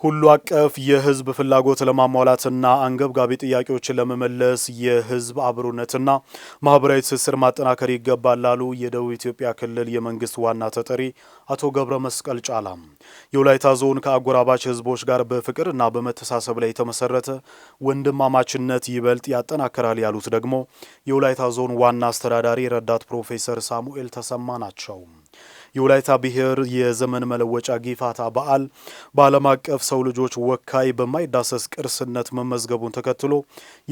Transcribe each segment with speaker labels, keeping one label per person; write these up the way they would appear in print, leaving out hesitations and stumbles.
Speaker 1: ሁሉ አቀፍ የህዝብ ፍላጎት ለማሟላትና አንገብጋቢ ጥያቄዎችን ለመመለስ የህዝብ አብሮነትና ማህበራዊ ትስስር ማጠናከር ይገባል ላሉ የደቡብ ኢትዮጵያ ክልል የመንግስት ዋና ተጠሪ አቶ ገብረ መስቀል ጫላ የወላይታ ዞን ከአጎራባች ህዝቦች ጋር በፍቅርና በመተሳሰብ ላይ የተመሰረተ ወንድማማችነት ይበልጥ ያጠናከራል ያሉት ደግሞ የወላይታ ዞን ዋና አስተዳዳሪ ረዳት ፕሮፌሰር ሳሙኤል ተሰማ ናቸው። የወላይታ ብሔር የዘመን መለወጫ ጊፋታ በዓል በዓለም አቀፍ ሰው ልጆች ወካይ በማይዳሰስ ቅርስነት መመዝገቡን ተከትሎ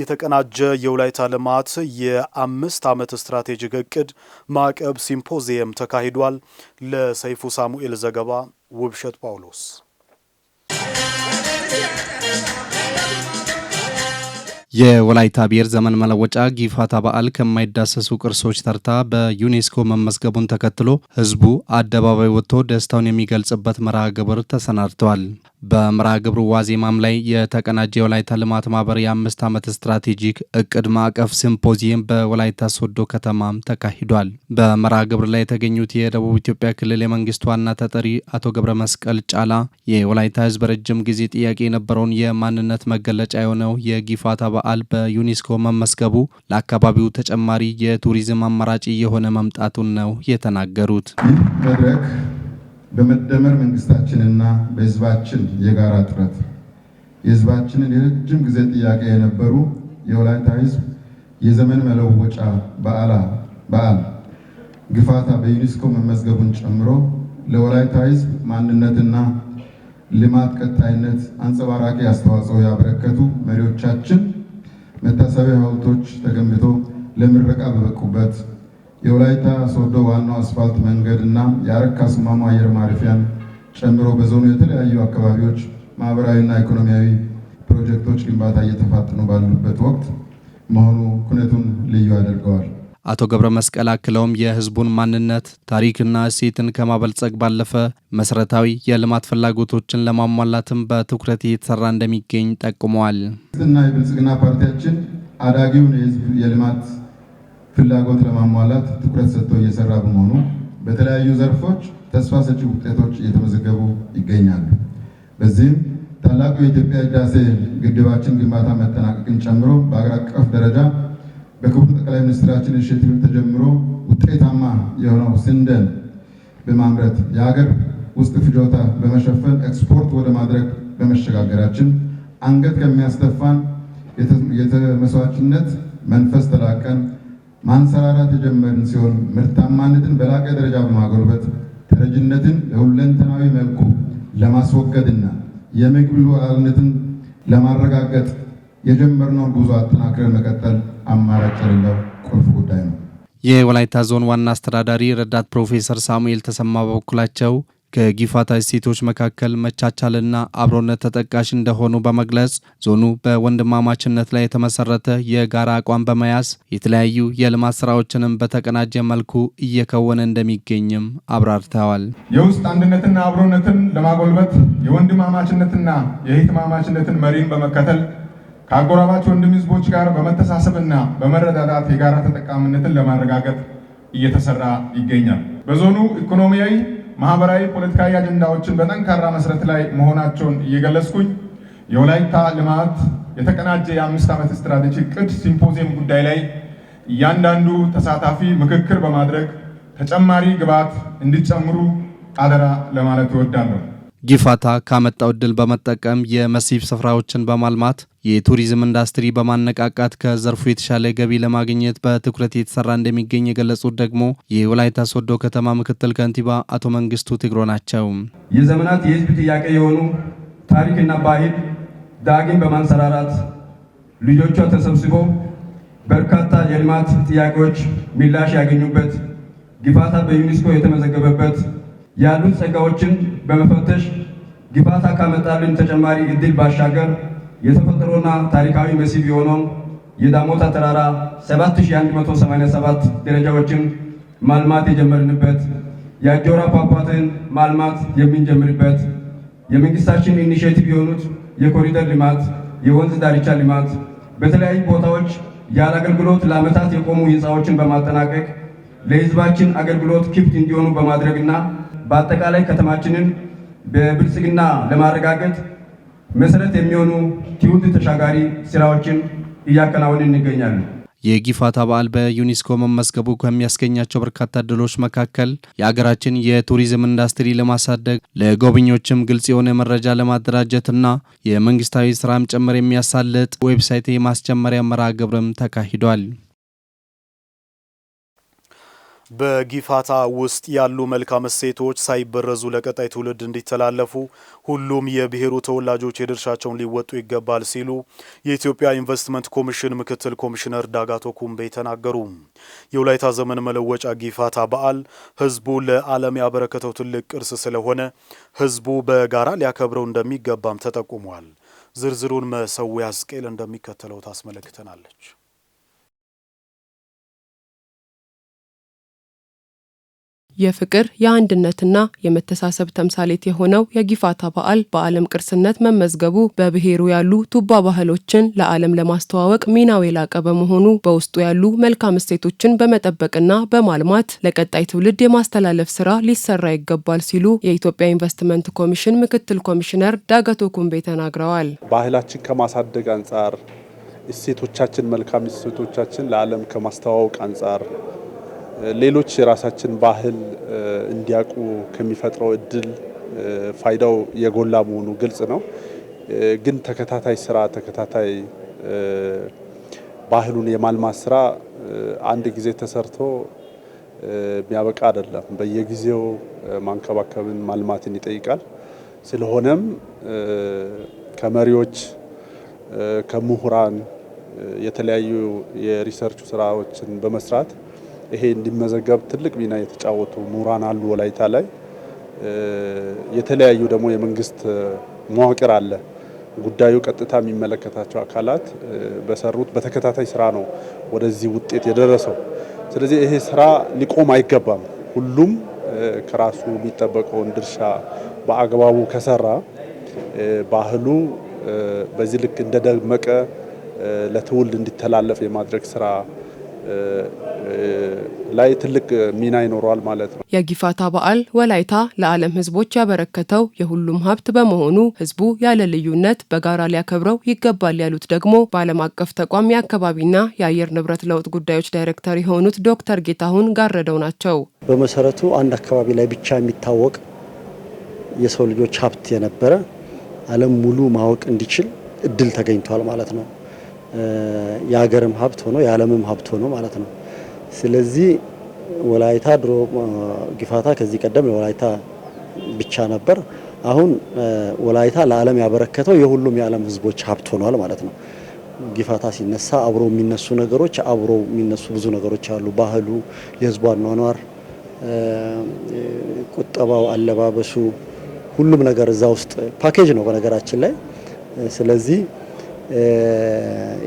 Speaker 1: የተቀናጀ የወላይታ ልማት የ5 ዓመት ስትራቴጂክ እቅድ ማዕቀብ ሲምፖዚየም ተካሂዷል። ለሰይፉ ሳሙኤል ዘገባ ውብሸት ጳውሎስ።
Speaker 2: የወላይታ ብሔር ዘመን መለወጫ ጊፋታ በዓል ከማይዳሰሱ ቅርሶች ተርታ በዩኔስኮ መመዝገቡን ተከትሎ ህዝቡ አደባባይ ወጥቶ ደስታውን የሚገልጽበት መርሃ ግብር ተሰናድተዋል። በመርሃ ግብሩ ዋዜማም ላይ የተቀናጀ የወላይታ ልማት ማህበር የ5 ዓመት ስትራቴጂክ እቅድ ማዕቀፍ ሲምፖዚየም በወላይታ ሶዶ ከተማም ተካሂዷል። በመርሃ ግብር ላይ የተገኙት የደቡብ ኢትዮጵያ ክልል የመንግስት ዋና ተጠሪ አቶ ገብረ መስቀል ጫላ የወላይታ ህዝብ ረጅም ጊዜ ጥያቄ የነበረውን የማንነት መገለጫ የሆነው የጊፋታ በዓል በዩኔስኮ መመዝገቡ ለአካባቢው ተጨማሪ የቱሪዝም አማራጭ የሆነ መምጣቱን ነው የተናገሩት።
Speaker 3: መድረክ በመደመር መንግስታችንና በህዝባችን የጋራ ጥረት የህዝባችንን የረጅም ጊዜ ጥያቄ የነበሩ የወላይታ ህዝብ የዘመን መለወጫ በዓል ጊፋታ በዩኔስኮ መመዝገቡን ጨምሮ ለወላይታ ህዝብ ማንነትና ልማት ቀጣይነት አንጸባራቂ አስተዋጽኦ ያበረከቱ መሪዎቻችን መታሰቢያ ሐውልቶች ተገንብቶ ለምረቃ በበቁበት የወላይታ ሶዶ ዋናው አስፋልት መንገድና የአረካ ሱማማ አየር ማረፊያን ጨምሮ በዞኑ የተለያዩ አካባቢዎች ማህበራዊና ኢኮኖሚያዊ ፕሮጀክቶች ግንባታ እየተፋጠኑ ባሉበት ወቅት መሆኑ ኩነቱን ልዩ ያደርገዋል።
Speaker 2: አቶ ገብረ መስቀል አክለውም የህዝቡን ማንነት ታሪክና እሴትን ከማበልጸግ ባለፈ መሰረታዊ የልማት ፍላጎቶችን ለማሟላትም በትኩረት እየተሰራ እንደሚገኝ ጠቁመዋል።
Speaker 3: የብልጽግና ፓርቲያችን አዳጊውን የህዝብ የልማት ፍላጎት ለማሟላት ትኩረት ሰጥቶ እየሰራ በመሆኑ በተለያዩ ዘርፎች ተስፋ ሰጪ ውጤቶች እየተመዘገቡ ይገኛሉ። በዚህም ታላቁ የኢትዮጵያ ህዳሴ ግድባችን ግንባታ መጠናቀቅን ጨምሮ በአገር አቀፍ ደረጃ በክቡር ጠቅላይ ሚኒስትራችን ኢኒሼቲቭ ተጀምሮ ውጤታማ የሆነው ስንዴን በማምረት የሀገር ውስጥ ፍጆታ በመሸፈን ኤክስፖርት ወደ ማድረግ በመሸጋገራችን አንገት ከሚያስደፋን የተመስዋዕትነት መንፈስ ተላቀን ማንሰራራት የጀመርን ሲሆን ምርታማነትን በላቀ ደረጃ በማጎልበት ተረጅነትን በሁለንተናዊ መልኩ ለማስወገድና የምግብ ሉዓላዊነትን ለማረጋገጥ የጀመርነውን ጉዞ አጠናክረን መቀጠል አማራጭ የሌለው ቁልፍ ጉዳይ ነው።
Speaker 2: የወላይታ ዞን ዋና አስተዳዳሪ ረዳት ፕሮፌሰር ሳሙኤል ተሰማ በበኩላቸው ከጊፋታ እሴቶች መካከል መቻቻልና አብሮነት ተጠቃሽ እንደሆኑ በመግለጽ ዞኑ በወንድማማችነት ላይ የተመሰረተ የጋራ አቋም በመያዝ የተለያዩ የልማት ስራዎችንም በተቀናጀ መልኩ እየከወነ እንደሚገኝም አብራርተዋል።
Speaker 4: የውስጥ አንድነትና አብሮነትን ለማጎልበት የወንድማማችነትና የእህትማማችነትን መሪን በመከተል ከአጎራባች ወንድም ህዝቦች ጋር በመተሳሰብና በመረዳዳት የጋራ ተጠቃሚነትን ለማረጋገጥ እየተሰራ ይገኛል። በዞኑ ኢኮኖሚያዊ፣ ማህበራዊ፣ ፖለቲካዊ አጀንዳዎችን በጠንካራ መሰረት ላይ መሆናቸውን እየገለጽኩኝ የወላይታ ልማት የተቀናጀ የ5 ዓመት ስትራቴጂ እቅድ ሲምፖዚየም ጉዳይ ላይ እያንዳንዱ ተሳታፊ ምክክር በማድረግ ተጨማሪ ግብዓት እንዲጨምሩ አደራ ለማለት እወዳለሁ።
Speaker 2: ጊፋታ ካመጣው ዕድል በመጠቀም የመስህብ ስፍራዎችን በማልማት የቱሪዝም ኢንዱስትሪ በማነቃቃት ከዘርፉ የተሻለ ገቢ ለማግኘት በትኩረት የተሰራ እንደሚገኝ የገለጹት ደግሞ የወላይታ ሶዶ ከተማ ምክትል ከንቲባ አቶ መንግስቱ ትግሮ ናቸው።
Speaker 5: የዘመናት የህዝብ ጥያቄ የሆኑ ታሪክና ባህል ዳግም በማንሰራራት ልጆቿ ተሰብስበው በርካታ የልማት ጥያቄዎች ምላሽ ያገኙበት ጊፋታ በዩኔስኮ የተመዘገበበት ያሉት ጸጋዎችን በመፈተሽ ጊፋታ ካመጣልን ተጨማሪ እድል ባሻገር የተፈጥሮና ታሪካዊ መስህብ የሆነው የዳሞታ ተራራ 7187 ደረጃዎችን ማልማት የጀመርንበት የአጆራ ፏፏቴን ማልማት የምንጀምርበት የመንግስታችን ኢኒሼቲቭ የሆኑት የኮሪደር ልማት፣ የወንዝ ዳርቻ ልማት በተለያዩ ቦታዎች ያለ አገልግሎት ለዓመታት የቆሙ ህንፃዎችን በማጠናቀቅ ለህዝባችን አገልግሎት ክፍት እንዲሆኑ በማድረግና በአጠቃላይ ከተማችንን በብልጽግና ለማረጋገጥ መሰረት የሚሆኑ ትውልድ ተሻጋሪ ስራዎችን እያከናወንን እንገኛለን።
Speaker 2: የጊፋታ በዓል በዩኔስኮ መመዝገቡ ከሚያስገኛቸው በርካታ እድሎች መካከል የሀገራችን የቱሪዝም ኢንዱስትሪ ለማሳደግ ለጎብኚዎችም ግልጽ የሆነ መረጃ ለማደራጀትና የመንግስታዊ ስራም ጭምር የሚያሳልጥ ዌብሳይት የማስጀመሪያ መርሃ ግብርም ተካሂዷል።
Speaker 1: በጊፋታ ውስጥ ያሉ መልካም እሴቶች ሳይበረዙ ለቀጣይ ትውልድ እንዲተላለፉ ሁሉም የብሔሩ ተወላጆች የድርሻቸውን ሊወጡ ይገባል ሲሉ የኢትዮጵያ ኢንቨስትመንት ኮሚሽን ምክትል ኮሚሽነር ዳጋቶ ኩምቤ ተናገሩ። የወላይታ ዘመን መለወጫ ጊፋታ በዓል ህዝቡ ለዓለም ያበረከተው ትልቅ ቅርስ ስለሆነ ህዝቡ በጋራ ሊያከብረው እንደሚገባም ተጠቁሟል። ዝርዝሩን መሰዊያ አስቄል እንደሚከተለው ታስመለክተናለች።
Speaker 6: የፍቅር የአንድነትና የመተሳሰብ ተምሳሌት የሆነው የጊፋታ በዓል በዓለም ቅርስነት መመዝገቡ በብሔሩ ያሉ ቱባ ባህሎችን ለዓለም ለማስተዋወቅ ሚናው የላቀ በመሆኑ በውስጡ ያሉ መልካም እሴቶችን በመጠበቅና በማልማት ለቀጣይ ትውልድ የማስተላለፍ ስራ ሊሰራ ይገባል ሲሉ የኢትዮጵያ ኢንቨስትመንት ኮሚሽን ምክትል ኮሚሽነር ዳጋቶ ኩምቤ ተናግረዋል።
Speaker 7: ባህላችን ከማሳደግ አንጻር፣ እሴቶቻችን መልካም እሴቶቻችን ለዓለም ከማስተዋወቅ አንጻር ሌሎች የራሳችን ባህል እንዲያውቁ ከሚፈጥረው እድል ፋይዳው የጎላ መሆኑ ግልጽ ነው። ግን ተከታታይ ባህሉን የማልማት ስራ አንድ ጊዜ ተሰርቶ የሚያበቃ አይደለም። በየጊዜው ማንከባከብን ማልማትን ይጠይቃል። ስለሆነም ከመሪዎች ከምሁራን የተለያዩ የሪሰርች ስራዎችን በመስራት ይሄ እንዲመዘገብ ትልቅ ሚና የተጫወቱ ምሁራን አሉ ወላይታ ላይ። የተለያዩ ደግሞ የመንግስት መዋቅር አለ። ጉዳዩ ቀጥታ የሚመለከታቸው አካላት በሰሩት በተከታታይ ስራ ነው ወደዚህ ውጤት የደረሰው። ስለዚህ ይሄ ስራ ሊቆም አይገባም። ሁሉም ከራሱ የሚጠበቀውን ድርሻ በአግባቡ ከሰራ ባህሉ በዚህ ልክ እንደደመቀ ለትውልድ እንዲተላለፍ የማድረግ ስራ ላይ ትልቅ ሚና ይኖረዋል ማለት ነው።
Speaker 6: የጊፋታ በዓል ወላይታ ለዓለም ህዝቦች ያበረከተው የሁሉም ሀብት በመሆኑ ህዝቡ ያለ ልዩነት በጋራ ሊያከብረው ይገባል ያሉት ደግሞ በዓለም አቀፍ ተቋም የአካባቢና የአየር ንብረት ለውጥ ጉዳዮች ዳይሬክተር የሆኑት ዶክተር ጌታሁን ጋረደው ናቸው።
Speaker 8: በመሰረቱ አንድ አካባቢ ላይ ብቻ የሚታወቅ የሰው ልጆች ሀብት የነበረ ዓለም ሙሉ ማወቅ እንዲችል እድል ተገኝቷል ማለት ነው። የሀገርም ሀብት ሆኖ የዓለምም ሀብት ሆኖ ማለት ነው። ስለዚህ ወላይታ ድሮ ጊፋታ ከዚህ ቀደም ለወላይታ ብቻ ነበር። አሁን ወላይታ ለዓለም ያበረከተው የሁሉም የዓለም ህዝቦች ሀብት ሆኗል ማለት ነው። ጊፋታ ሲነሳ አብሮ የሚነሱ ነገሮች ብዙ ነገሮች አሉ። ባህሉ፣ የህዝቡ አኗኗር፣ ቁጠባው፣ አለባበሱ፣ ሁሉም ነገር እዛ ውስጥ ፓኬጅ ነው በነገራችን ላይ። ስለዚህ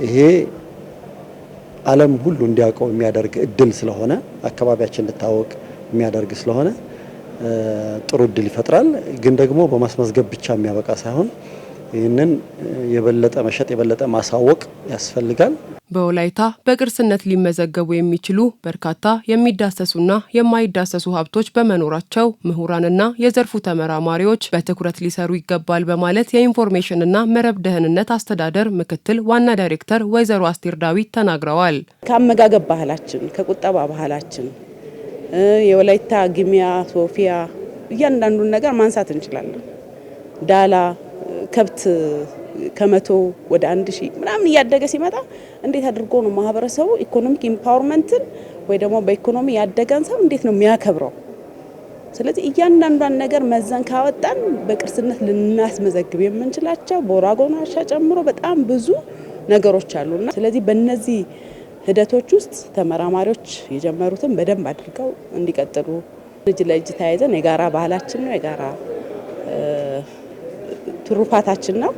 Speaker 8: ይሄ ዓለም ሁሉ እንዲያውቀው የሚያደርግ እድል ስለሆነ አካባቢያችን እንድታወቅ የሚያደርግ ስለሆነ ጥሩ እድል ይፈጥራል። ግን ደግሞ በማስመዝገብ ብቻ የሚያበቃ ሳይሆን ይህንን የበለጠ መሸጥ የበለጠ ማሳወቅ ያስፈልጋል።
Speaker 6: በወላይታ በቅርስነት ሊመዘገቡ የሚችሉ በርካታ የሚዳሰሱና የማይዳሰሱ ሀብቶች በመኖራቸው ምሁራንና የዘርፉ ተመራማሪዎች በትኩረት ሊሰሩ ይገባል በማለት የኢንፎርሜሽንና መረብ ደህንነት አስተዳደር ምክትል ዋና ዳይሬክተር ወይዘሮ አስቴር ዳዊት ተናግረዋል።
Speaker 9: ከአመጋገብ ባህላችን፣ ከቁጠባ ባህላችን የወላይታ ግሚያ፣ ሶፊያ እያንዳንዱን ነገር ማንሳት እንችላለን። ዳላ ከብት ከመቶ ወደ 1000 ምናምን እያደገ ሲመጣ እንዴት አድርጎ ነው ማህበረሰቡ ኢኮኖሚክ ኢምፓወርመንትን ወይ ደግሞ በኢኮኖሚ ያደገን ሰው እንዴት ነው የሚያከብረው? ስለዚህ እያንዳንዷን ነገር መዘን ካወጣን በቅርስነት ልናስመዘግብ የምንችላቸው ቦራጎናሻ ጨምሮ በጣም ብዙ ነገሮች አሉና ስለዚህ በእነዚህ ሂደቶች ውስጥ ተመራማሪዎች የጀመሩትን በደንብ አድርገው እንዲቀጥሉ እጅ ለእጅ ተያይዘን የጋራ ባህላችን ነው፣ የጋራ ትሩፋታችን ነው።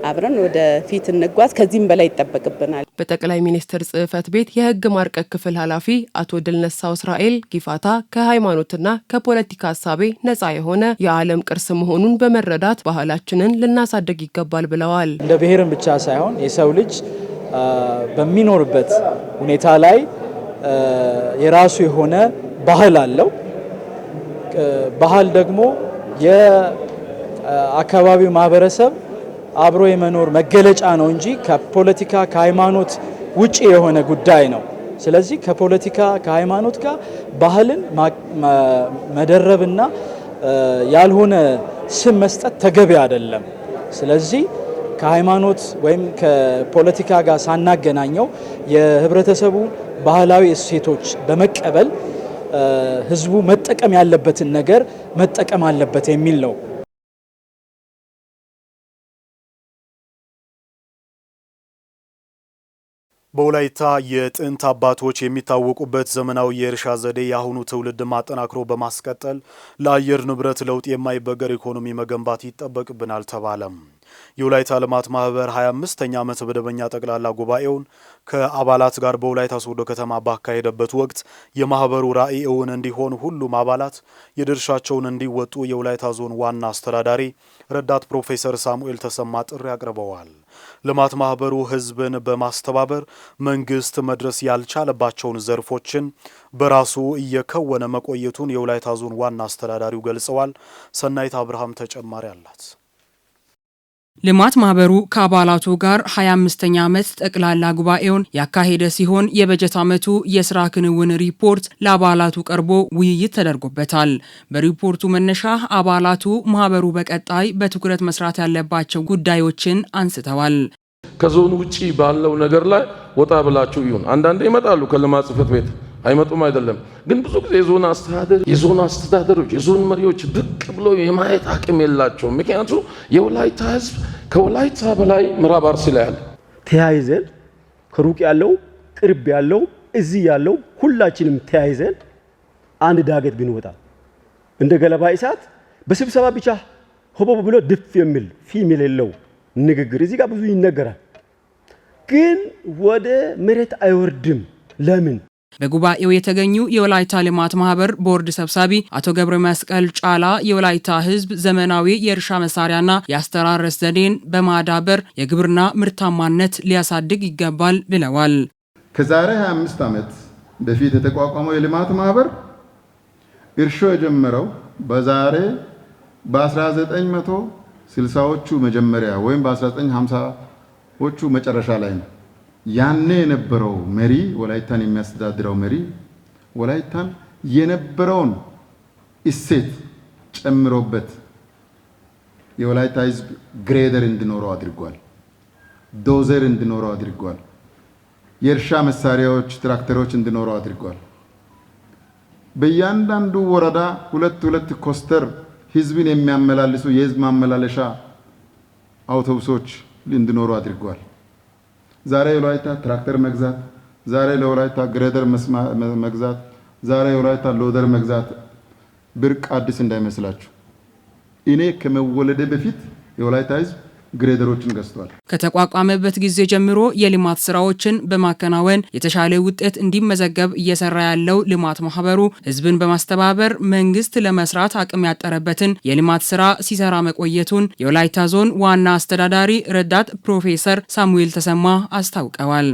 Speaker 9: አብረን ወደ ፊት እንጓዝ። ከዚህም በላይ ይጠበቅብናል።
Speaker 6: በጠቅላይ ሚኒስትር ጽሕፈት ቤት የሕግ ማርቀቅ ክፍል ኃላፊ አቶ ድልነሳው እስራኤል ጊፋታ ከሃይማኖትና ከፖለቲካ ሀሳቤ ነፃ የሆነ የዓለም ቅርስ መሆኑን በመረዳት ባህላችንን ልናሳድግ ይገባል ብለዋል።
Speaker 10: እንደ ብሔርን ብቻ ሳይሆን የሰው ልጅ በሚኖርበት ሁኔታ ላይ የራሱ የሆነ ባህል አለው። ባህል ደግሞ የአካባቢው ማህበረሰብ አብሮ የመኖር መገለጫ ነው እንጂ ከፖለቲካ ከሃይማኖት ውጪ የሆነ ጉዳይ ነው። ስለዚህ ከፖለቲካ ከሃይማኖት ጋር ባህልን መደረብና ያልሆነ ስም መስጠት ተገቢ አይደለም። ስለዚህ ከሃይማኖት ወይም ከፖለቲካ ጋር ሳናገናኘው የህብረተሰቡ ባህላዊ እሴቶች በመቀበል ህዝቡ መጠቀም ያለበትን ነገር መጠቀም አለበት የሚል ነው።
Speaker 1: በወላይታ የጥንት አባቶች የሚታወቁበት ዘመናዊ የእርሻ ዘዴ የአሁኑ ትውልድ ማጠናክሮ በማስቀጠል ለአየር ንብረት ለውጥ የማይበገር ኢኮኖሚ መገንባት ይጠበቅብናል ተባለም። የወላይታ ልማት ማህበር 25ኛ ዓመት መደበኛ ጠቅላላ ጉባኤውን ከአባላት ጋር በወላይታ ሶዶ ከተማ ባካሄደበት ወቅት የማህበሩ ራዕይ እውን እንዲሆን ሁሉም አባላት የድርሻቸውን እንዲወጡ የወላይታ ዞን ዋና አስተዳዳሪ ረዳት ፕሮፌሰር ሳሙኤል ተሰማ ጥሪ አቅርበዋል። ልማት ማህበሩ ህዝብን በማስተባበር መንግስት መድረስ ያልቻለባቸውን ዘርፎችን በራሱ እየከወነ መቆየቱን የወላይታ ዞን ዋና አስተዳዳሪው ገልጸዋል። ሰናይት አብርሃም ተጨማሪ አላት።
Speaker 11: ልማት ማህበሩ ከአባላቱ ጋር 25ኛ ዓመት ጠቅላላ ጉባኤውን ያካሄደ ሲሆን የበጀት ዓመቱ የስራ ክንውን ሪፖርት ለአባላቱ ቀርቦ ውይይት ተደርጎበታል። በሪፖርቱ መነሻ አባላቱ ማህበሩ በቀጣይ በትኩረት መስራት ያለባቸው ጉዳዮችን አንስተዋል።
Speaker 12: ከዞኑ ውጪ ባለው ነገር ላይ ወጣ ብላችሁ ይሁን። አንዳንዴ ይመጣሉ ከልማት ጽሕፈት ቤት አይመጡም አይደለም፣ ግን ብዙ ጊዜ የዞን አስተዳደሮች የዞን መሪዎች ብቅ ብሎ የማየት አቅም የላቸውም። ምክንያቱም የወላይታ ህዝብ ከወላይታ በላይ ምዕራብ አርሲ ላይ አለ።
Speaker 13: ተያይዘን ከሩቅ ያለው ቅርብ ያለው እዚህ ያለው ሁላችንም ተያይዘን አንድ ዳገት ብንወጣ እንደ ገለባ እሳት በስብሰባ ብቻ ሆቦ ብሎ ድፍ የሚል ፊም የሌለው ንግግር እዚህ ጋር ብዙ ይነገራል፣ ግን ወደ መሬት አይወርድም። ለምን?
Speaker 11: በጉባኤው የተገኙ የወላይታ ልማት ማህበር ቦርድ ሰብሳቢ አቶ ገብረ መስቀል ጫላ የወላይታ ህዝብ ዘመናዊ የእርሻ መሳሪያና የአስተራረስ ዘዴን በማዳበር የግብርና ምርታማነት ሊያሳድግ ይገባል ብለዋል።
Speaker 3: ከዛሬ 25 ዓመት በፊት የተቋቋመው የልማት ማህበር እርሾ የጀመረው በ1960ዎቹ መጀመሪያ ወይም በ1950ዎቹ መጨረሻ ላይ ነው። ያኔ የነበረው መሪ ወላይታን የሚያስተዳድረው መሪ ወላይታን የነበረውን እሴት ጨምሮበት የወላይታ ህዝብ ግሬደር እንዲኖረው አድርጓል። ዶዘር እንዲኖረው አድርጓል። የእርሻ መሳሪያዎች ትራክተሮች እንዲኖረው አድርጓል። በእያንዳንዱ ወረዳ ሁለት ኮስተር ህዝብን የሚያመላልሱ የህዝብ ማመላለሻ አውቶቡሶች እንዲኖሩ አድርጓል። ዛሬ የወላይታ ትራክተር መግዛት፣ ዛሬ ለወላይታ ግሬደር መግዛት፣ ዛሬ የወላይታ ሎደር መግዛት ብርቅ አዲስ እንዳይመስላችሁ። እኔ ከመወለደ በፊት የወላይታ ህዝብ ግሬደሮችን ገዝቷል።
Speaker 11: ከተቋቋመበት ጊዜ ጀምሮ የልማት ስራዎችን በማከናወን የተሻለ ውጤት እንዲመዘገብ እየሰራ ያለው ልማት ማህበሩ ህዝብን በማስተባበር መንግስት ለመስራት አቅም ያጠረበትን የልማት ስራ ሲሰራ መቆየቱን የወላይታ ዞን ዋና አስተዳዳሪ ረዳት ፕሮፌሰር ሳሙኤል ተሰማ አስታውቀዋል።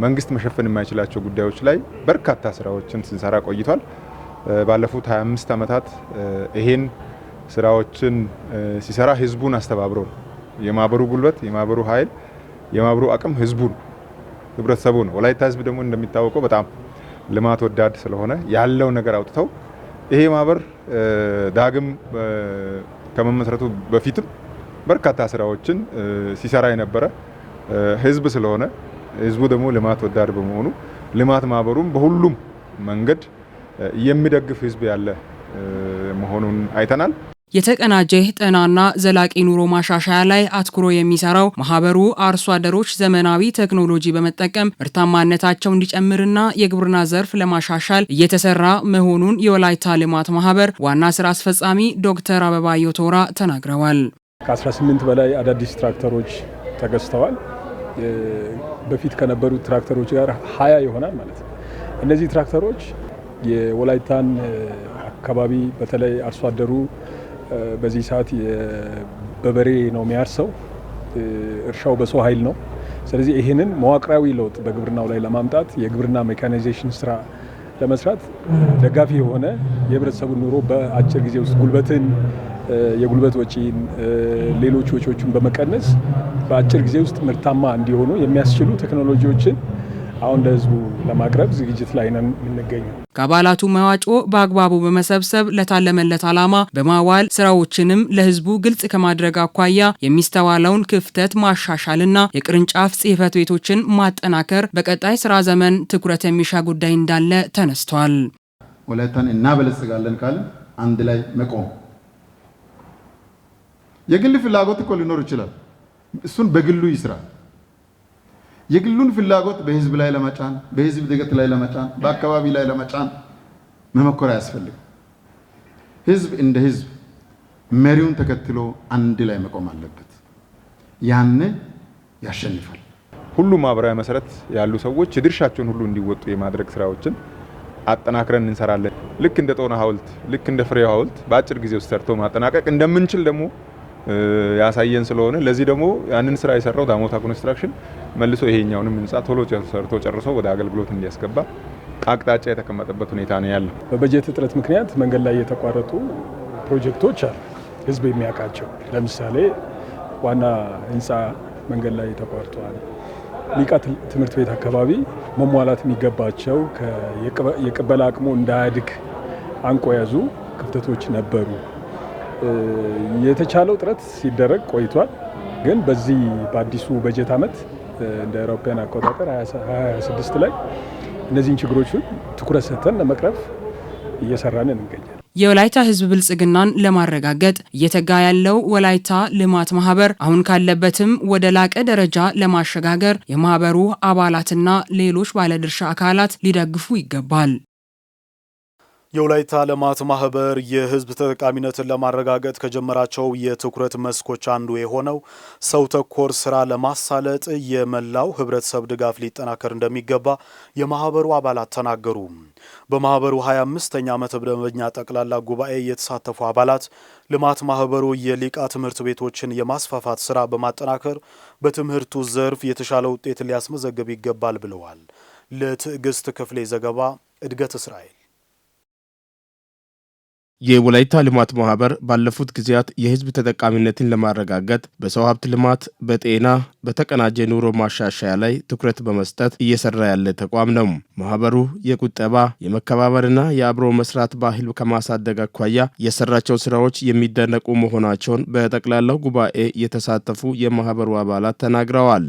Speaker 4: መንግስት መሸፈን የማይችላቸው ጉዳዮች ላይ በርካታ ስራዎችን ስንሰራ ቆይቷል። ባለፉት 25 ዓመታት ይሄን ስራዎችን ሲሰራ ህዝቡን አስተባብሮ የማህበሩ ጉልበት፣ የማህበሩ ኃይል፣ የማህበሩ አቅም ህብረተሰቡ ነው። ወላይታ ህዝብ ደግሞ እንደሚታወቀው በጣም ልማት ወዳድ ስለሆነ ያለው ነገር አውጥተው ይሄ ማህበር ዳግም ከመመስረቱ በፊትም በርካታ ስራዎችን ሲሰራ የነበረ ህዝብ ስለሆነ ህዝቡ ደግሞ ልማት ወዳድ በመሆኑ ልማት ማህበሩም በሁሉም መንገድ የሚደግፍ ህዝብ ያለ መሆኑን አይተናል።
Speaker 11: የተቀናጀ ጤናና ዘላቂ ኑሮ ማሻሻያ ላይ አትኩሮ የሚሰራው ማህበሩ አርሶ አደሮች ዘመናዊ ቴክኖሎጂ በመጠቀም ምርታማነታቸው እንዲጨምርና የግብርና ዘርፍ ለማሻሻል እየተሰራ መሆኑን የወላይታ ልማት ማህበር ዋና ስራ አስፈጻሚ ዶክተር አበባዮ ቶራ ተናግረዋል።
Speaker 14: ከ18 በላይ አዳዲስ ትራክተሮች ተገዝተዋል። በፊት ከነበሩት ትራክተሮች ጋር 20 ይሆናል ማለት ነው። እነዚህ ትራክተሮች የወላይታን አካባቢ በተለይ አርሶ አደሩ በዚህ ሰዓት በበሬ ነው የሚያርሰው፣ እርሻው በሰው ኃይል ነው። ስለዚህ ይህንን መዋቅራዊ ለውጥ በግብርናው ላይ ለማምጣት የግብርና ሜካናይዜሽን ስራ ለመስራት ደጋፊ የሆነ የህብረተሰቡን ኑሮ በአጭር ጊዜ ውስጥ ጉልበትን የጉልበት ወጪን ሌሎች ወጪዎችን በመቀነስ በአጭር ጊዜ ውስጥ ምርታማ እንዲሆኑ የሚያስችሉ ቴክኖሎጂዎችን አሁን ለህዝቡ ለማቅረብ ዝግጅት ላይ ነን የምንገኘው።
Speaker 11: ከአባላቱ መዋጮ በአግባቡ በመሰብሰብ ለታለመለት ዓላማ በማዋል ስራዎችንም ለህዝቡ ግልጽ ከማድረግ አኳያ የሚስተዋለውን ክፍተት ማሻሻልና የቅርንጫፍ ጽሕፈት ቤቶችን ማጠናከር በቀጣይ ስራ ዘመን ትኩረት የሚሻ ጉዳይ እንዳለ ተነስቷል።
Speaker 3: ወላይታን እናበለጽጋለን ካለ አንድ ላይ መቆም የግል ፍላጎት እኮ ሊኖር ይችላል። እሱን በግሉ ይስራ። የግሉን ፍላጎት በህዝብ ላይ ለመጫን፣ በህዝብ ድገት ላይ ለመጫን፣ በአካባቢ ላይ ለመጫን መሞከር አያስፈልግም። ህዝብ እንደ ህዝብ መሪውን ተከትሎ አንድ ላይ መቆም አለበት። ያኔ ያሸንፋል።
Speaker 4: ሁሉ ማህበራዊ መሰረት ያሉ ሰዎች የድርሻቸውን ሁሉ እንዲወጡ የማድረግ ስራዎችን አጠናክረን እንሰራለን። ልክ እንደ ጦና ሐውልት፣ ልክ እንደ ፍሬው ሐውልት በአጭር ጊዜ ውስጥ ሰርቶ ማጠናቀቅ እንደምንችል ደግሞ ያሳየን ስለሆነ ለዚህ ደግሞ ያንን ስራ የሰራው ዳሞታ ኮንስትራክሽን መልሶ ይሄኛውንም ህንጻ ቶሎ ሰርቶ ጨርሶ ወደ አገልግሎት እንዲያስገባ አቅጣጫ የተቀመጠበት ሁኔታ ነው ያለው።
Speaker 14: በበጀት እጥረት ምክንያት መንገድ ላይ የተቋረጡ ፕሮጀክቶች አሉ፣ ህዝብ የሚያውቃቸው። ለምሳሌ ዋና ህንጻ መንገድ ላይ ተቋርጧል። ሊቃ ትምህርት ቤት አካባቢ መሟላት የሚገባቸው የቅበላ አቅሙ እንዳያድግ አንቆ ያዙ ክፍተቶች ነበሩ። የተቻለው ጥረት ሲደረግ ቆይቷል። ግን በዚህ በአዲሱ በጀት ዓመት እንደ አውሮፓውያን አቆጣጠር 2026 ላይ እነዚህን ችግሮችን ትኩረት ሰጥተን ለመቅረፍ እየሰራን እንገኛለን።
Speaker 11: የወላይታ ህዝብ ብልጽግናን ለማረጋገጥ እየተጋ ያለው ወላይታ ልማት ማህበር አሁን ካለበትም ወደ ላቀ ደረጃ ለማሸጋገር የማህበሩ አባላትና ሌሎች ባለድርሻ አካላት ሊደግፉ ይገባል።
Speaker 1: የወላይታ ልማት ማህበር የህዝብ ተጠቃሚነትን ለማረጋገጥ ከጀመራቸው የትኩረት መስኮች አንዱ የሆነው ሰው ተኮር ስራ ለማሳለጥ የመላው ህብረተሰብ ድጋፍ ሊጠናከር እንደሚገባ የማህበሩ አባላት ተናገሩ። በማህበሩ 25ኛ ዓመት መደበኛ ጠቅላላ ጉባኤ የተሳተፉ አባላት ልማት ማህበሩ የሊቃ ትምህርት ቤቶችን የማስፋፋት ስራ በማጠናከር በትምህርቱ ዘርፍ የተሻለ ውጤት ሊያስመዘግብ ይገባል ብለዋል። ለትዕግስት ክፍሌ ዘገባ እድገት እስራኤል።
Speaker 15: የወላይታ ልማት ማህበር ባለፉት ጊዜያት የህዝብ ተጠቃሚነትን ለማረጋገጥ በሰው ሀብት ልማት፣ በጤና፣ በተቀናጀ ኑሮ ማሻሻያ ላይ ትኩረት በመስጠት እየሰራ ያለ ተቋም ነው። ማህበሩ የቁጠባ የመከባበርና የአብሮ መስራት ባህል ከማሳደግ አኳያ የሰራቸው ስራዎች የሚደነቁ መሆናቸውን በጠቅላላው ጉባኤ የተሳተፉ የማህበሩ አባላት ተናግረዋል።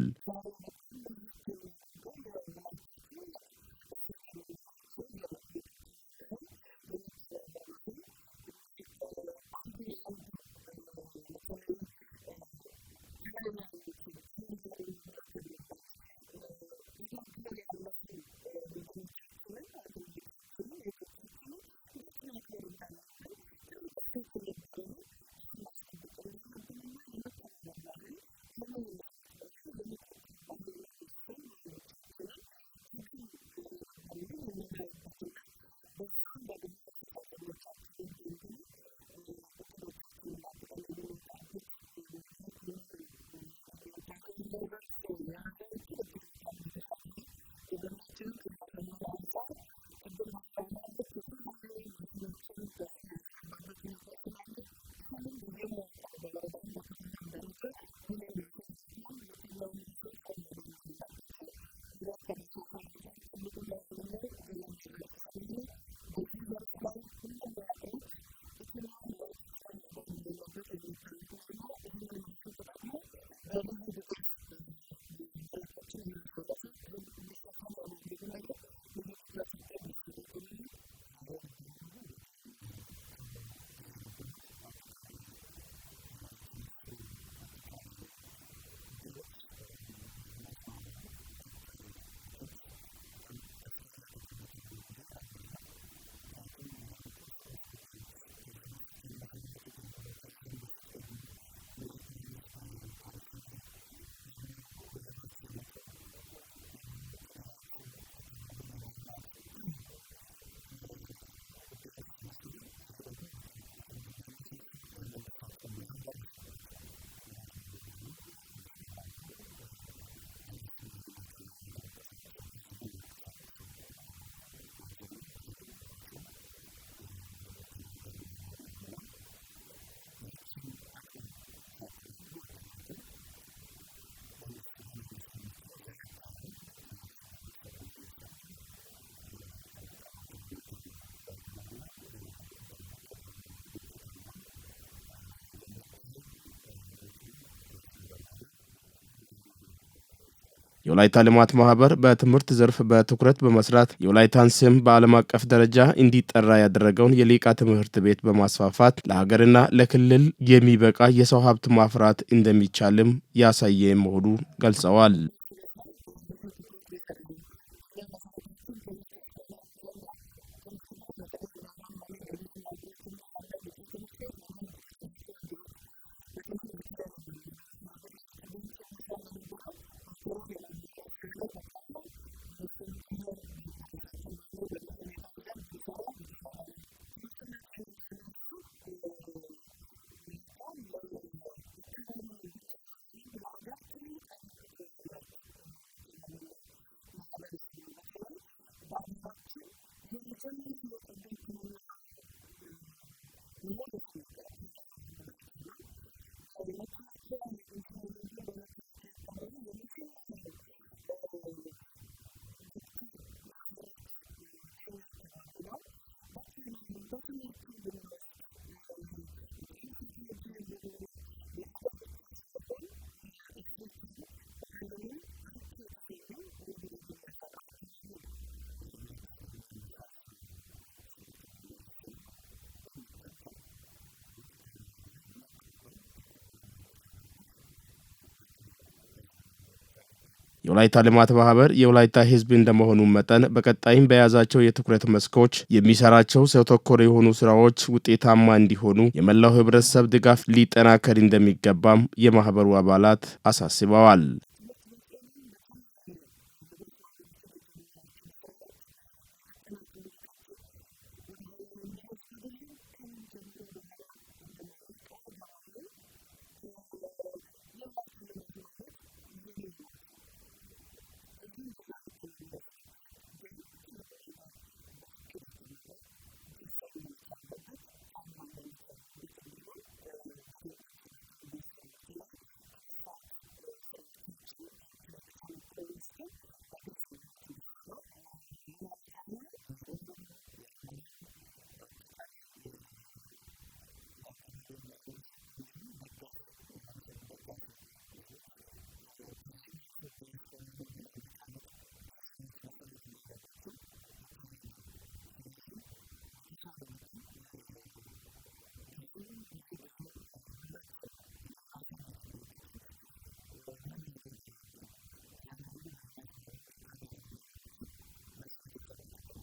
Speaker 15: የወላይታ ልማት ማህበር በትምህርት ዘርፍ በትኩረት በመስራት የወላይታን ስም በዓለም አቀፍ ደረጃ እንዲጠራ ያደረገውን የሊቃ ትምህርት ቤት በማስፋፋት ለሀገርና ለክልል የሚበቃ የሰው ሀብት ማፍራት እንደሚቻልም ያሳየ መሆኑ ገልጸዋል። የወላይታ ልማት ማህበር የወላይታ ህዝብ እንደመሆኑ መጠን በቀጣይም በያዛቸው የትኩረት መስኮች የሚሰራቸው ሰው ተኮር የሆኑ ስራዎች ውጤታማ እንዲሆኑ የመላው ህብረተሰብ ድጋፍ ሊጠናከር እንደሚገባም የማህበሩ አባላት አሳስበዋል።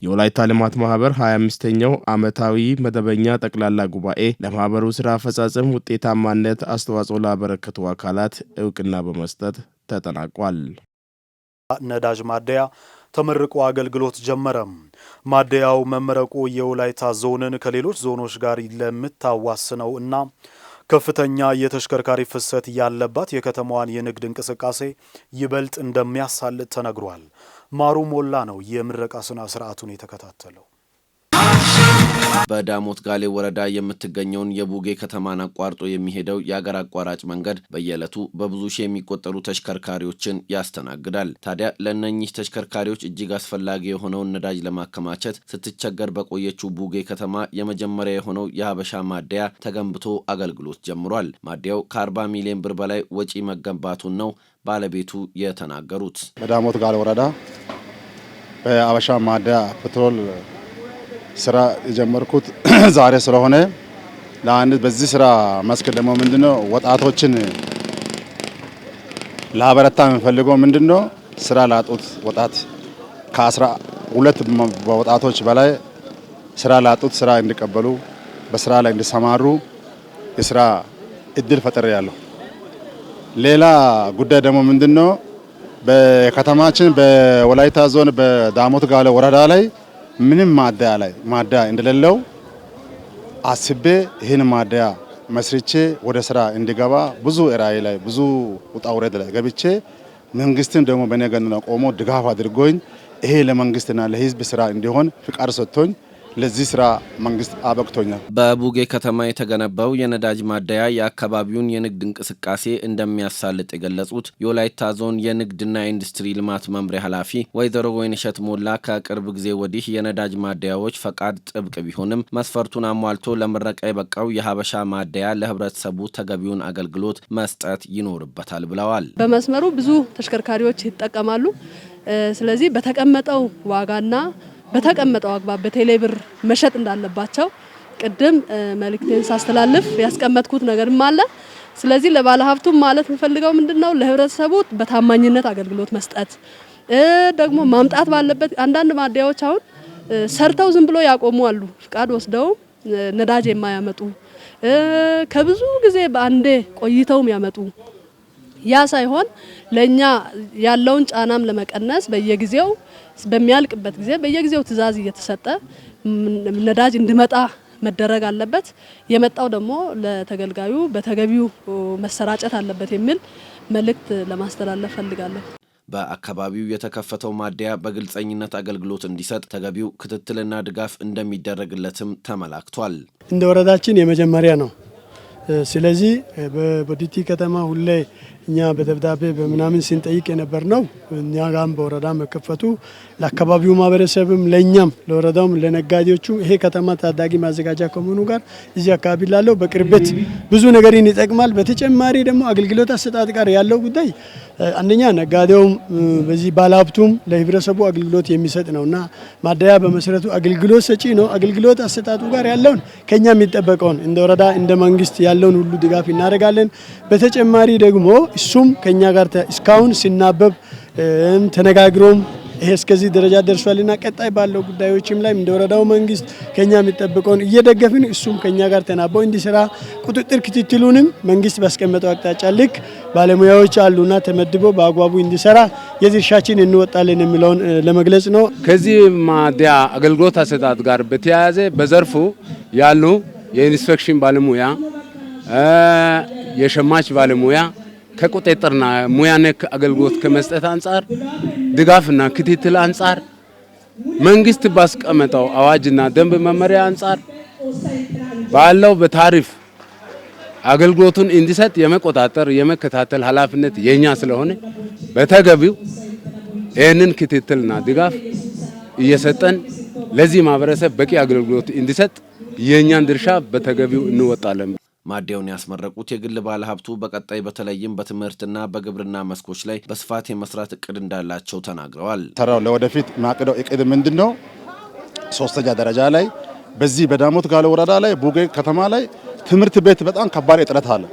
Speaker 15: የወላይታ ልማት ማህበር 25ኛው ዓመታዊ መደበኛ ጠቅላላ ጉባኤ ለማህበሩ ስራ አፈጻጸም ውጤታማነት አስተዋጽኦ ላበረከቱ አካላት እውቅና በመስጠት ተጠናቋል።
Speaker 1: ነዳጅ ማደያ ተመርቆ አገልግሎት ጀመረ። ማደያው መመረቁ የወላይታ ዞንን ከሌሎች ዞኖች ጋር ለምታዋስነው እና ከፍተኛ የተሽከርካሪ ፍሰት ያለባት የከተማዋን የንግድ እንቅስቃሴ ይበልጥ እንደሚያሳልጥ ተነግሯል። ማሩ ሞላ ነው የምረቃ ስነ ስርዓቱን የተከታተለው።
Speaker 16: በዳሞት ጋሌ ወረዳ የምትገኘውን የቡጌ ከተማን አቋርጦ የሚሄደው የአገር አቋራጭ መንገድ በየዕለቱ በብዙ ሺህ የሚቆጠሩ ተሽከርካሪዎችን ያስተናግዳል። ታዲያ ለእነኚህ ተሽከርካሪዎች እጅግ አስፈላጊ የሆነውን ነዳጅ ለማከማቸት ስትቸገር በቆየችው ቡጌ ከተማ የመጀመሪያ የሆነው የሀበሻ ማደያ ተገንብቶ አገልግሎት ጀምሯል። ማደያው ከ40 ሚሊዮን ብር በላይ ወጪ መገንባቱን ነው ባለቤቱ የተናገሩት።
Speaker 3: በዳሞት ጋሌ ወረዳ በሀበሻ ማደያ ፔትሮል ስራ የጀመርኩት ዛሬ ስለሆነ ለአንድ በዚህ ስራ መስክ ደግሞ ምንድነው ወጣቶችን ለአበረታ የምፈልገው ምንድነው ስራ ላጡት ወጣት ከ12 ወጣቶች በላይ ስራ ላጡት ስራ እንዲቀበሉ በስራ ላይ እንዲሰማሩ የስራ እድል ፈጥሬያለሁ። ሌላ ጉዳይ ደግሞ ምንድነው በከተማችን በወላይታ ዞን በዳሞት ጋሌ ወረዳ ላይ ምንም ማደያ እንደሌለው አስቤ ይህን ማደያ መስርቼ ወደ ስራ እንዲገባ ብዙ ራዕይ ላይ ብዙ ውጣ ውረድ ላይ ገብቼ መንግስትም ደግሞ በእኔ ጎን ቆሞ ድጋፍ አድርጎኝ ይሄ ለመንግስትና ለህዝብ ስራ እንዲሆን ፍቃድ ሰጥቶኝ
Speaker 17: ለዚህ ስራ መንግስት አበቅቶኛል።
Speaker 16: በቡጌ ከተማ የተገነባው የነዳጅ ማደያ የአካባቢውን የንግድ እንቅስቃሴ እንደሚያሳልጥ የገለጹት የወላይታ ዞን የንግድና ኢንዱስትሪ ልማት መምሪያ ኃላፊ ወይዘሮ ወይንሸት ሞላ ከቅርብ ጊዜ ወዲህ የነዳጅ ማደያዎች ፈቃድ ጥብቅ ቢሆንም መስፈርቱን አሟልቶ ለምረቃ የበቃው የሀበሻ ማደያ ለህብረተሰቡ ተገቢውን አገልግሎት መስጠት ይኖርበታል ብለዋል።
Speaker 18: በመስመሩ ብዙ ተሽከርካሪዎች ይጠቀማሉ። ስለዚህ በተቀመጠው ዋጋና በተቀመጠው አግባብ በቴሌብር መሸጥ እንዳለባቸው ቅድም መልእክቴን ሳስተላልፍ ያስቀመጥኩት ነገርም አለ። ስለዚህ ለባለሀብቱም ማለት እንፈልገው ምንድነው ለህብረተሰቡ በታማኝነት አገልግሎት መስጠት ደግሞ ማምጣት ባለበት አንዳንድ ማደያዎች አሁን ሰርተው ዝም ብሎ ያቆሙ አሉ። ፍቃድ ወስደው ነዳጅ የማያመጡ ከብዙ ጊዜ በአንዴ ቆይተውም ያመጡ ያ ሳይሆን ለኛ ያለውን ጫናም ለመቀነስ በየጊዜው በሚያልቅበት ጊዜ በየጊዜው ትዕዛዝ እየተሰጠ ነዳጅ እንዲመጣ መደረግ አለበት። የመጣው ደግሞ ለተገልጋዩ በተገቢው መሰራጨት አለበት የሚል መልእክት ለማስተላለፍ ፈልጋለሁ።
Speaker 16: በአካባቢው የተከፈተው ማደያ በግልጸኝነት አገልግሎት እንዲሰጥ ተገቢው ክትትልና ድጋፍ እንደሚደረግለትም ተመላክቷል።
Speaker 19: እንደ ወረዳችን የመጀመሪያ ነው። ስለዚህ በቦዲቲ ከተማ ሁሌ እኛ በደብዳቤ በምናምን ስንጠይቅ የነበር ነው። እኛ ጋም በወረዳ መከፈቱ ለአካባቢው ማህበረሰብም ለኛም ለወረዳውም ለነጋዴዎቹ ይሄ ከተማ ታዳጊ ማዘጋጃ ከመሆኑ ጋር እዚህ አካባቢ ላለው በቅርበት ብዙ ነገርን ይጠቅማል። በተጨማሪ ደግሞ አገልግሎት አሰጣጥ ጋር ያለው ጉዳይ አንደኛ ነጋዴውም በዚህ ባለሀብቱም ለህብረተሰቡ አገልግሎት የሚሰጥ ነውና ማደያ በመሰረቱ አገልግሎት ሰጪ ነው። አገልግሎት አሰጣጡ ጋር ያለውን ከኛ የሚጠበቀውን እንደ ወረዳ እንደ መንግስት ያለውን ሁሉ ድጋፍ እናደርጋለን። በተጨማሪ ደግሞ እሱም ከኛ ጋር እስካሁን ሲናበብ ተነጋግሮም ይሄ እስከዚህ ደረጃ ደርሷልና ቀጣይ ባለው ጉዳዮችም ላይ እንደ ወረዳው መንግስት ከኛ የሚጠበቀውን እየደገፍን እሱም ከኛ ጋር ተናበው እንዲሰራ ቁጥጥር ክትትሉንም መንግስት ባስቀመጠው አቅጣጫ ልክ ባለሙያዎች አሉና ተመድቦ በአግባቡ እንዲሰራ የድርሻችን እንወጣለን የሚለውን ለመግለጽ ነው።
Speaker 20: ከዚህ ማደያ አገልግሎት አሰጣጥ ጋር በተያያዘ በዘርፉ ያሉ የኢንስፔክሽን ባለሙያ የሸማች ባለሙያ ከቁጥጥርና ሙያ ነክ አገልግሎት ከመስጠት አንጻር ድጋፍና ክትትል አንጻር መንግስት ባስቀመጠው አዋጅና ደንብ መመሪያ አንጻር ባለው በታሪፍ አገልግሎቱን እንዲሰጥ የመቆጣጠር የመከታተል ኃላፊነት የኛ ስለሆነ በተገቢው ይህንን ክትትልና ድጋፍ እየሰጠን ለዚህ ማህበረሰብ በቂ አገልግሎት እንዲሰጥ የኛን ድርሻ በተገቢው እንወጣለን።
Speaker 16: ማደያውን ያስመረቁት የግል ባለሀብቱ በቀጣይ በተለይም በትምህርትና በግብርና መስኮች ላይ በስፋት የመስራት እቅድ እንዳላቸው ተናግረዋል።
Speaker 17: ሰራው ለወደፊት ማቅደው እቅድ ምንድነው? ሶስተኛ ደረጃ ላይ በዚህ በዳሞት ጋለ ወረዳ ላይ ቡጌ ከተማ ላይ ትምህርት ቤት በጣም ከባድ እጥረት አለ።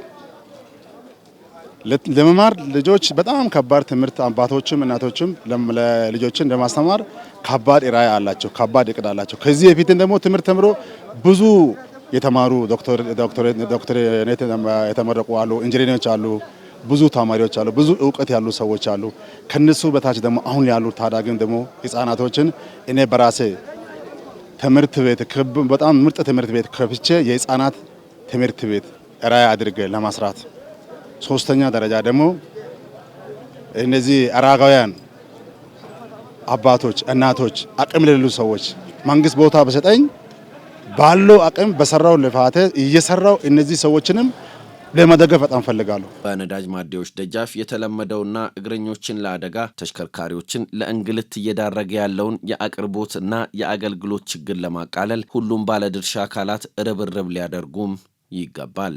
Speaker 17: ለመማር ልጆች በጣም ከባድ ትምህርት አባቶችም እናቶችም ለልጆችን ለማስተማር ከባድ ራዕይ አላቸው፣ ከባድ እቅድ አላቸው። ከዚህ በፊት ደግሞ ትምህርት ተምሮ ብዙ የተማሩ ዶክተሬት የተመረቁ አሉ፣ ኢንጂነሮች አሉ፣ ብዙ ተማሪዎች አሉ፣ ብዙ እውቀት ያሉ ሰዎች አሉ። ከነሱ በታች ደግሞ አሁን ያሉ ታዳጊም ደግሞ ህፃናቶችን እኔ በራሴ ትምህርት ቤት በጣም ምርጥ ትምህርት ቤት ከፍቼ የህፃናት ትምህርት ቤት ራዕይ አድርጌ ለማስራት፣ ሶስተኛ ደረጃ ደግሞ እነዚህ አረጋውያን አባቶች እናቶች አቅም ለሌሉ ሰዎች መንግስት ቦታ በሰጠኝ ባለው አቅም በሰራው ልፋት እየሰራው እነዚህ ሰዎችንም ለመደገፍ በጣም ፈልጋለሁ።
Speaker 16: በነዳጅ ማደያዎች ደጃፍ የተለመደውና እግረኞችን ለአደጋ ተሽከርካሪዎችን ለእንግልት እየዳረገ ያለውን የአቅርቦትና የአገልግሎት ችግር ለማቃለል ሁሉም ባለድርሻ አካላት ርብርብ ሊያደርጉም ይገባል።